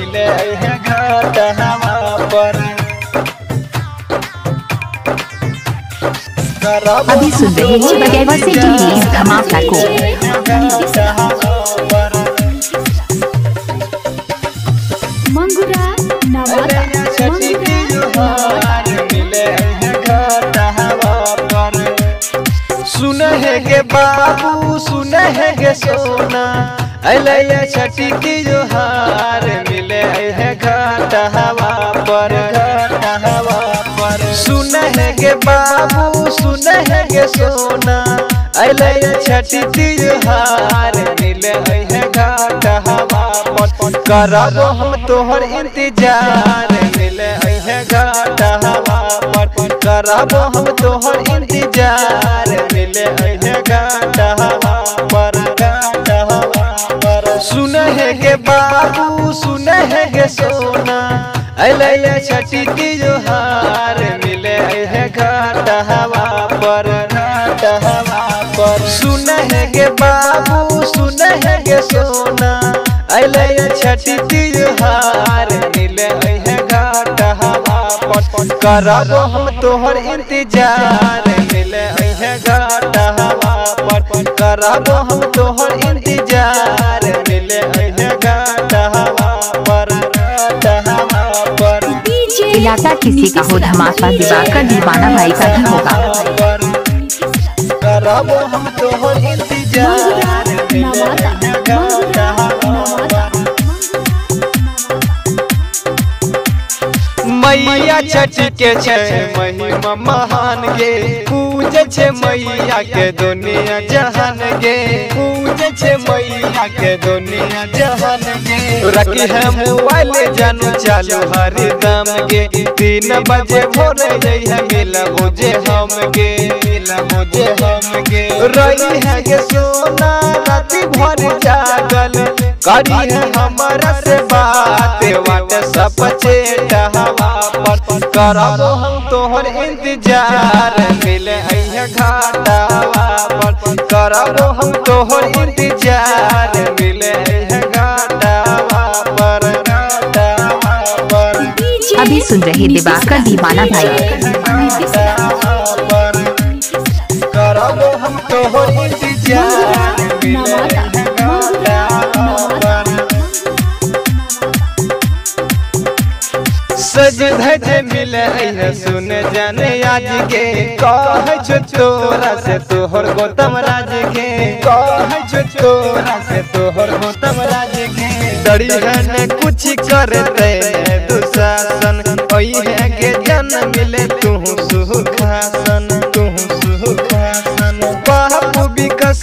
मिले है घाटवा पर। अभी सुन रहे हैं बगैर से टीवी धमाका को। मंगुरा नवादा मिले है घाटवा पर। सुन है गे बाबू सुन है गे सोना अले छठी की जोहार मिले है घाटवा पर। घाटवा पर सुन है गे बाबू सुन है गे सोना अले छठी की जोहार मिले है घाटवा पर। करब हम तोहर इंतजार मिले है घाटवा पर। करब हम तोहर इंतजार मिले है घाटवा पर। घाटवा पर सुन है गे बाबू सुन है गे सोना अले छठी की जोहार मिले है घाटवा पर। घाटवा पर सुन है गे बाबू सुन है गे सोना अले छठी की जोहार मिले है घाटवा पर। करब हम तोहर इंतजार मिले है घाटवा पर। करब हम तोहर इंतजार मिले है घाटवा पर। घाटवा पर इलाका किसी का हो धमाका दिवाकर दीवाना भाई का ही होगा। करब हम तोहर इंतजार मिले है घाटवा पर। मैया छठी के छे महिमा महान गे पूजे छे मैया के दुनिया जहान गे। पूजे छे मैया के दुनिया जहान गे। रखी है मोबाइल जानू चालू हरदम गे। 3 बजे भोर जई है मिला मुझे हम गे। मिला मुझे हम गे। रही है गे सोना राती भर जागल करी है हमारा से बात व्हाट्सएप चैटवा पर। करब हम तोहर इंतजार मिले है घाटवा पर। करब हम तोहर इंतजार मिले है घाटवा पर। घाटवा पर अभी सुन रहे दिवाकर दीवाना भाई। करब हम तोहर इंतजार मिले है घाटवा पर। सज धज मिले है सुन जाने आज गे। कह छो तोरा से तोहर गौतम राज गे। कह छो तोरा से तोहर गौतम राज गे। डरी है न कुछ करते दुशासन ओई है गे जन मिले तू सुखासन। तू सुखासन बापू विकास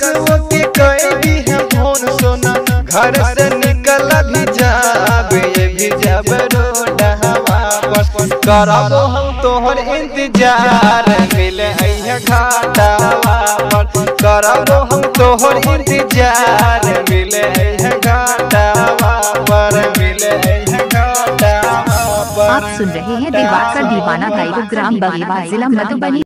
के कैदी है फोन सोना घर से निकल भी जाब ये भी जब रोडवा पर। करब हम तोहर इंतजार मिले है घाटवा पर। करब हम तोहर इंतजार मिले है घाटवा पर। मिले है घाटवा पर। आप सुन रहे हैं दिवाकर दीवाना भाई को ग्राम बगीवा जिला मधुबनी।